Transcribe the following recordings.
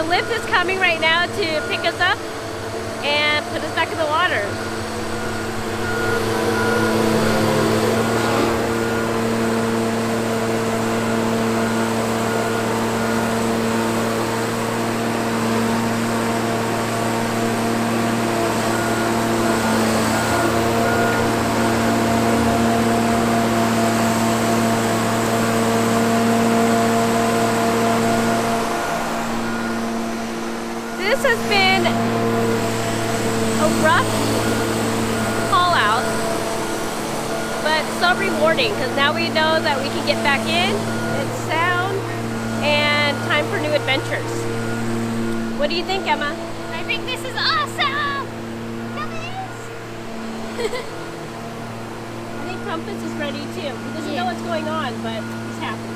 The lift is coming right now to pick us up and put us back in the water. This has been a rough haul out, but so rewarding because now we know that we can get back in, it's sound, and time for new adventures. What do you think, Emma? I think this is awesome! I think Compass is ready too. He doesn't know what's going on, but he's happy.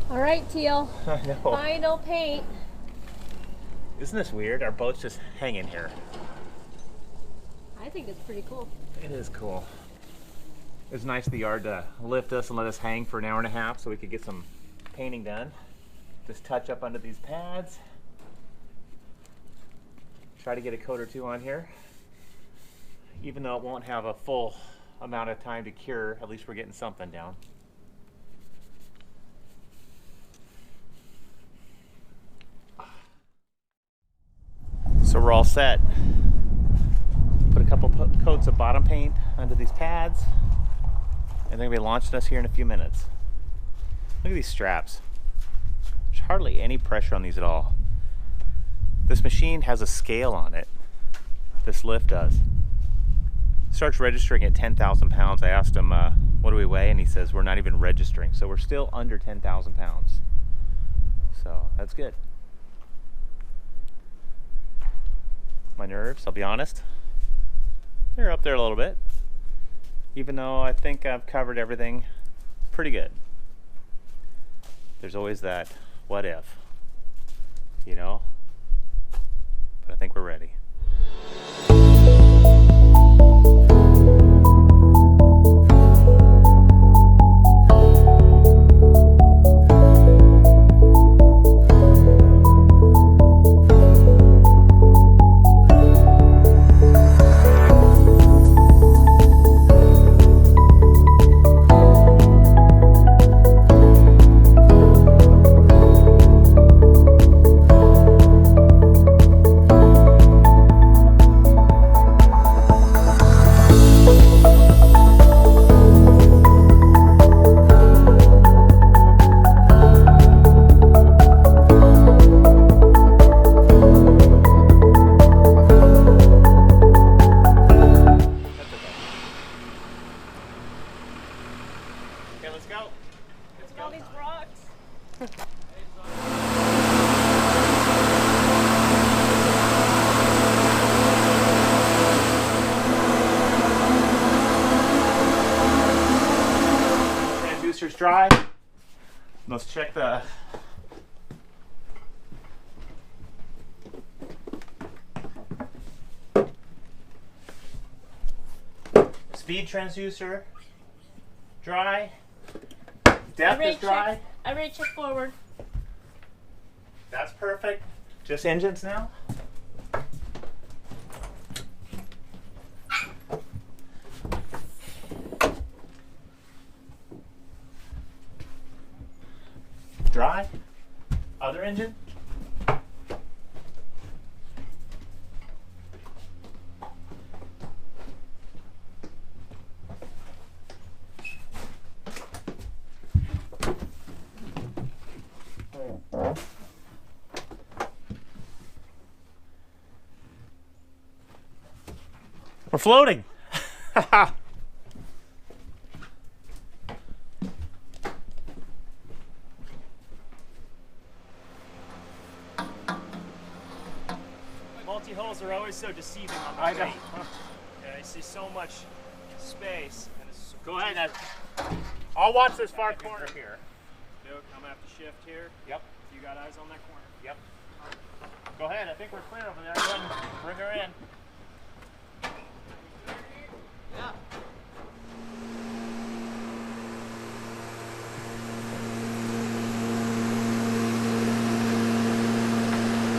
All right, Teal. I know. Final paint. Isn't this weird? Our boat's just hanging here. I think it's pretty cool. It is cool. It was nice of the yard to lift us and let us hang for an hour and a half so we could get some painting done. Just touch up under these pads. Try to get a coat or two on here. Even though it won't have a full amount of time to cure, at least we're getting something down. So we're all set. Put a couple coats of bottom paint under these pads, and they're gonna be launching us here in a few minutes. Look at these straps. There's hardly any pressure on these at all. This machine has a scale on it. This lift does. It starts registering at 10,000 pounds. I asked him, what do we weigh? And he says, we're not even registering. So we're still under 10,000 pounds. So that's good. My nerves, I'll be honest, they're up there a little bit, even though I think I've covered everything pretty good. There's always that what if, you know, but I think we're ready. transducer's dry. Let's check the speed transducer. Dry. Depth is dry. I already checked forward. That's perfect. Just engines now. Dry. Other engine. We're floating. Multi-hulls are always so deceiving on the I know. plate. Yeah, I see so much space. And it's Go ahead. I'll watch this far corner here. Duke, I'm gonna have to shift here. Yep. You got eyes on that corner. Yep. Go ahead. I think we're clear over there. Go ahead and bring her in. Yeah.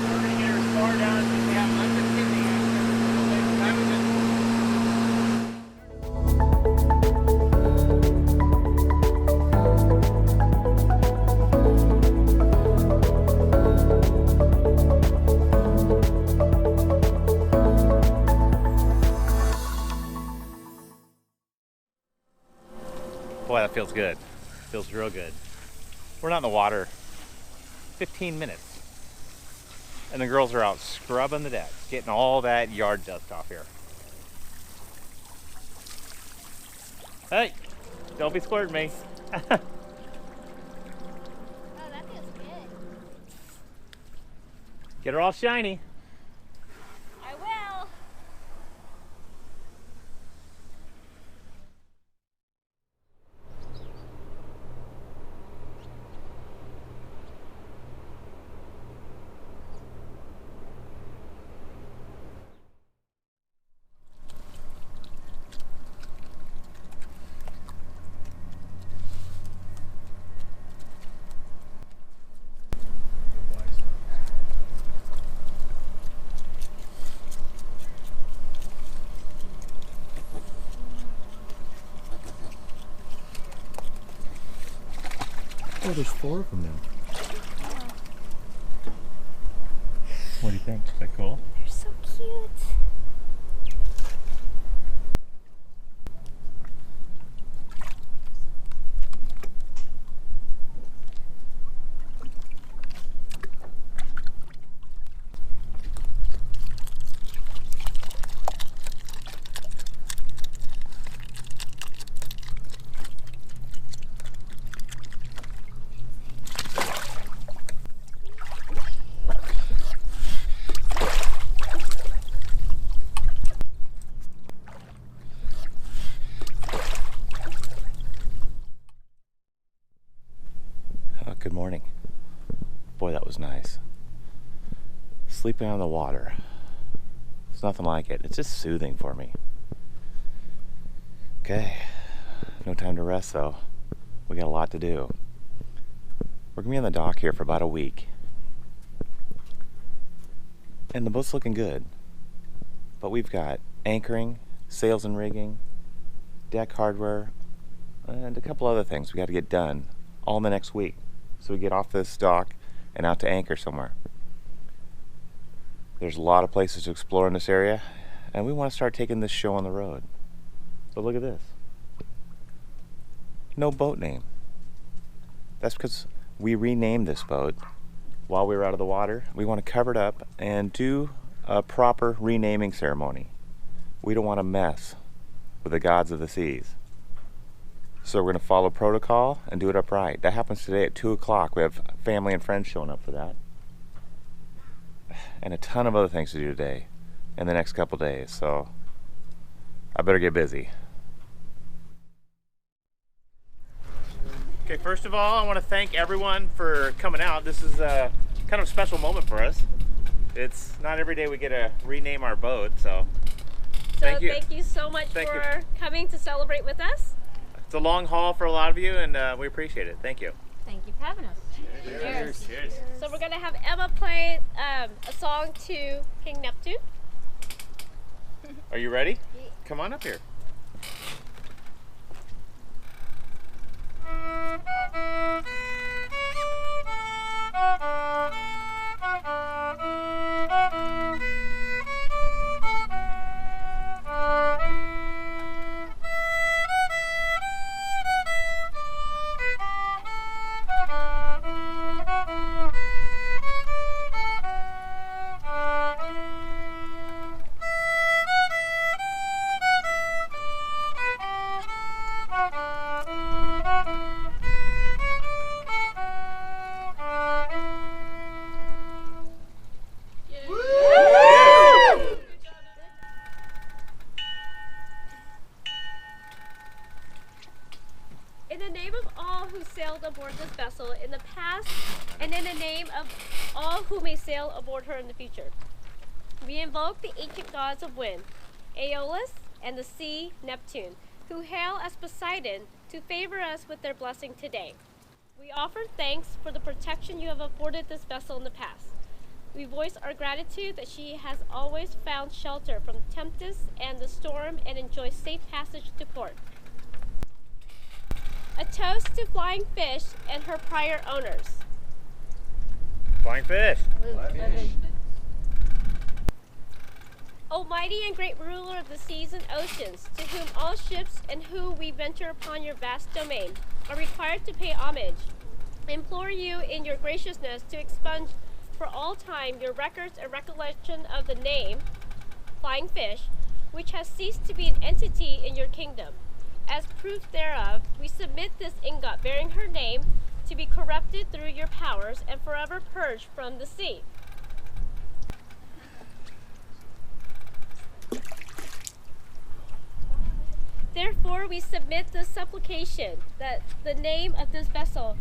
We're gonna get her far down as we can. I'm just kidding. I was just. Boy, that feels good. Feels real good. We're not in the water 15 minutes. And the girls are out scrubbing the deck, getting all that yard dust off here. Hey, don't be squirting me. Oh, that feels good. Get her all shiny. I will. Oh, there's 4 of them now. What do you think? Is that cool? They're so cute. Good morning. Boy, that was nice. Sleeping on the water. It's nothing like it. It's just soothing for me. Okay. No time to rest though. We got a lot to do. We're gonna be on the dock here for about a week. And the boat's looking good. But we've got anchoring, sails and rigging, deck hardware, and a couple other things we got to get done all in the next week. So we get off this dock and out to anchor somewhere. There's a lot of places to explore in this area, and we want to start taking this show on the road. So look at this. No boat name. That's because we renamed this boat while we were out of the water. We want to cover it up and do a proper renaming ceremony. We don't want to mess with the gods of the seas. So we're going to follow protocol and do it upright. That happens today at 2 o'clock. We have family and friends showing up for that. And a ton of other things to do today and the next couple days. So I better get busy. Okay, first of all, I want to thank everyone for coming out. This is a kind of a special moment for us. It's not every day we get to rename our boat, so thank you. Thank you so much for coming to celebrate with us. It's a long haul for a lot of you, and we appreciate it. Thank you. Thank you for having us. Cheers. Cheers. So we're gonna have Emma play a song to King Neptune. Are you ready? Come on up here. In the name of all who sailed aboard this vessel in the past, and in the name of all who may sail aboard her in the future, we invoke the ancient gods of wind, Aeolus, and the sea, Neptune, who hail as Poseidon to favor us with their blessing today. We offer thanks for the protection you have afforded this vessel in the past. We voice our gratitude that she has always found shelter from tempest and the storm and enjoys safe passage to port. A toast to Flying Fish and her prior owners. Flying fish. Almighty and great ruler of the seas and oceans, to whom all ships and who we venture upon your vast domain are required to pay homage, I implore you in your graciousness to expunge for all time your records and recollection of the name, Flying Fish, which has ceased to be an entity in your kingdom. As proof thereof, we submit this ingot bearing her name to be corrupted through your powers and forever purged from the sea. Therefore, we submit this supplication that the name of this vessel,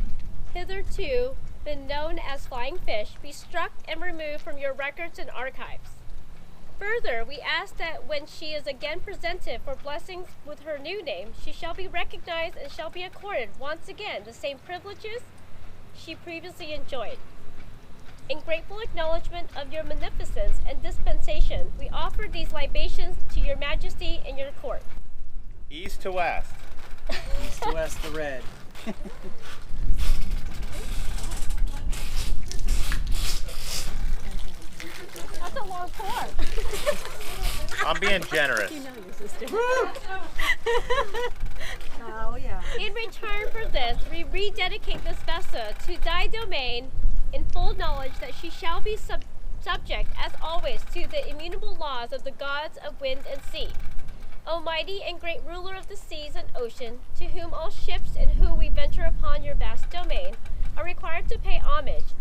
hitherto been known as Flying Fish, be struck and removed from your records and archives. Further, we ask that when she is again presented for blessings with her new name, she shall be recognized and shall be accorded once again the same privileges she previously enjoyed. In grateful acknowledgement of your magnificence and dispensation, we offer these libations to your majesty in your court. East to west. East to west, the red. That's a long pour. I'm being generous. You know your sister. Oh, yeah. In return for this, we rededicate this vessel to thy domain in full knowledge that she shall be subject, as always, to the immutable laws of the gods of wind and sea. Almighty and great ruler of the seas and ocean, to whom all ships and who we venture upon your vast domain are required to pay homage,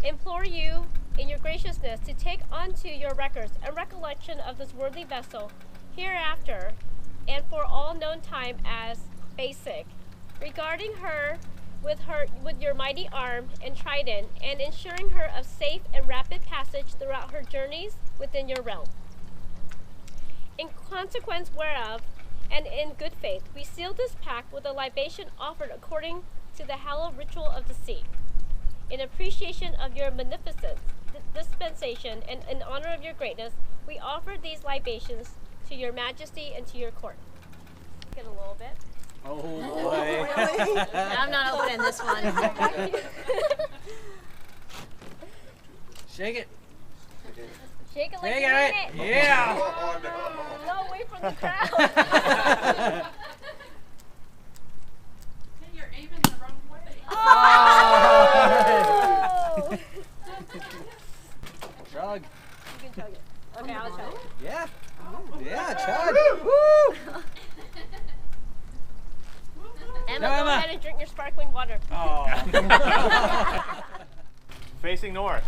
implore you in your graciousness to take unto your records a recollection of this worthy vessel hereafter and for all known time as bāsik, regarding her with your mighty arm and trident, and ensuring her of safe and rapid passage throughout her journeys within your realm. In consequence whereof, and in good faith, we seal this pact with a libation offered according to the hallowed ritual of the sea. In appreciation of your magnificence, dispensation, and in honor of your greatness, we offer these libations to your majesty and to your court. Get a little bit. Oh boy. I'm not opening this one. Shake it. Shake it like Shake you mean it. it. Yeah. No, away from the crowd. You're aiming the wrong way. Oh! Chug. You can chug it. Okay, I'll chug it. Yeah. Yeah, chug. Woo. Emma, No, go Emma. ahead and drink your sparkling water. Oh. Facing north.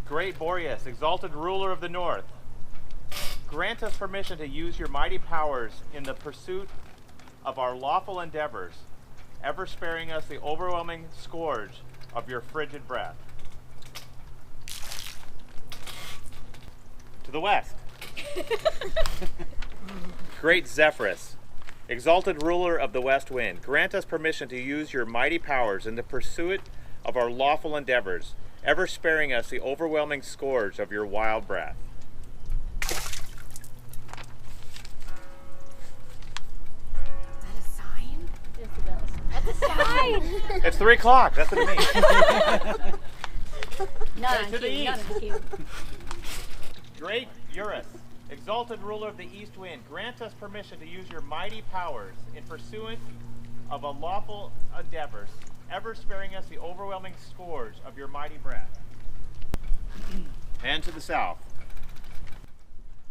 Great Boreas, exalted ruler of the north, grant us permission to use your mighty powers in the pursuit of our lawful endeavors, ever sparing us the overwhelming scourge of your frigid breath. To the west. Great Zephyrus, exalted ruler of the west wind, grant us permission to use your mighty powers in the pursuit of our lawful endeavors, ever sparing us the overwhelming scourge of your wild breath. That's a sign. It's 3 o'clock, that's what it means. Not To on the cue, not east. on cue. Great Eurus, exalted ruler of the east wind, grant us permission to use your mighty powers in pursuance of a lawful endeavors, ever sparing us the overwhelming scourge of your mighty breath. And to the south.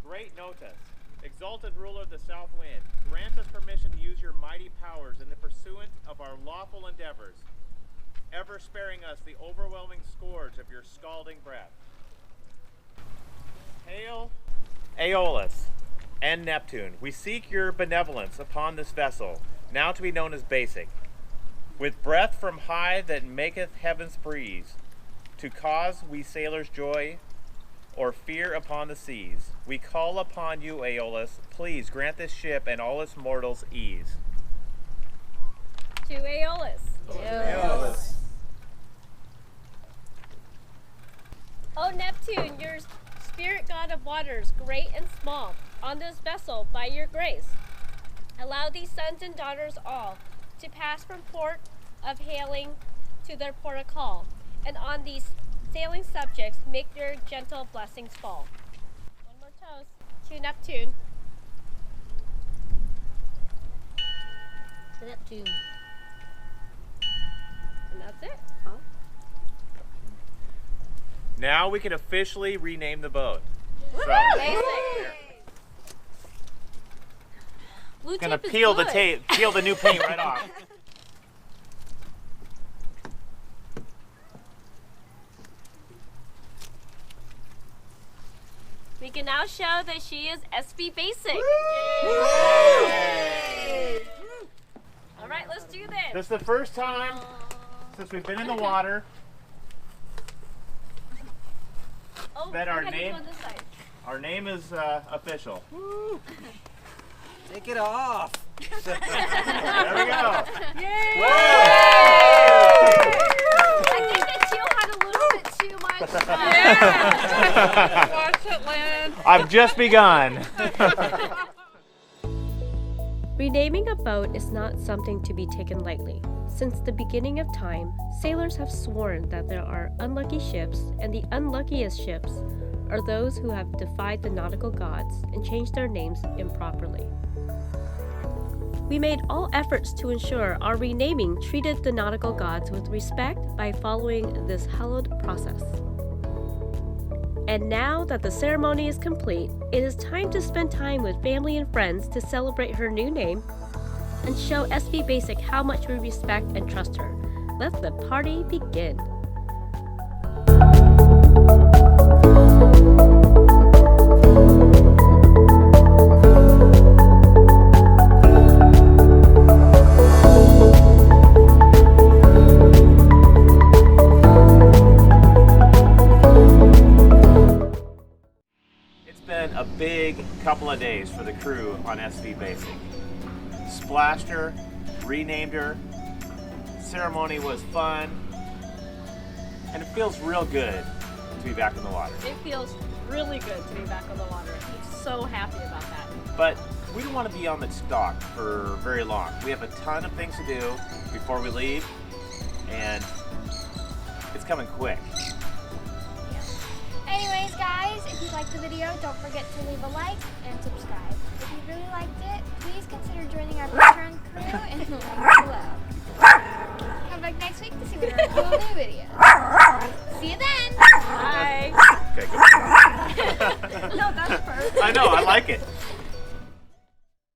Great Notus, exalted ruler of the south wind, grant us permission to use your mighty powers in the pursuance of our lawful endeavors, ever sparing us the overwhelming scourge of your scalding breath. Hail, Aeolus and Neptune, we seek your benevolence upon this vessel, now to be known as bāsik, with breath from high that maketh heavens breeze, to cause we sailors joy or fear upon the seas. We call upon you, Aeolus, please grant this ship and all its mortals ease. To Aeolus. Aeolus. O Neptune, your spirit god of waters, great and small, on this vessel, by your grace, allow these sons and daughters all to pass from port of hailing to their port of call, and on these sailing subjects make your gentle blessings fall. One more toast to Neptune. To Neptune. And that's it. Now we can officially rename the boat. So, Bāsik. Blue gonna tape is peel the good. tape, peel the new paint right off. We can now show that she is SB Bāsik. All right, let's do this. This is the first time since we've been in the water Oh, that go our ahead and name- go on this side. Our name is official. Take it off. There we go. Yay! I think that Teal had a little bit too much. Watch it land. I've just begun. Renaming a boat is not something to be taken lightly. Since the beginning of time, sailors have sworn that there are unlucky ships, and the unluckiest ships are those who have defied the nautical gods and changed their names improperly. We made all efforts to ensure our renaming treated the nautical gods with respect by following this hallowed process. And now that the ceremony is complete, it is time to spend time with family and friends to celebrate her new name and show SB Bāsik how much we respect and trust her. Let the party begin. It's been a big couple of days for the crew on SB Bāsik. Splashed her, renamed her. Ceremony was fun, and it feels real good to be back in the water. It feels really good to be back on the water. I'm so happy about that. But we don't want to be on the dock for very long. We have a ton of things to do before we leave, and it's coming quick. Anyways, guys, if you liked the video, don't forget to leave a like and subscribe. If you really liked it, please consider joining our Patreon crew in the link below. Come back next week to see one of our cool new videos. See you then! Bye. Okay, good. No, that's perfect. I know, I like it.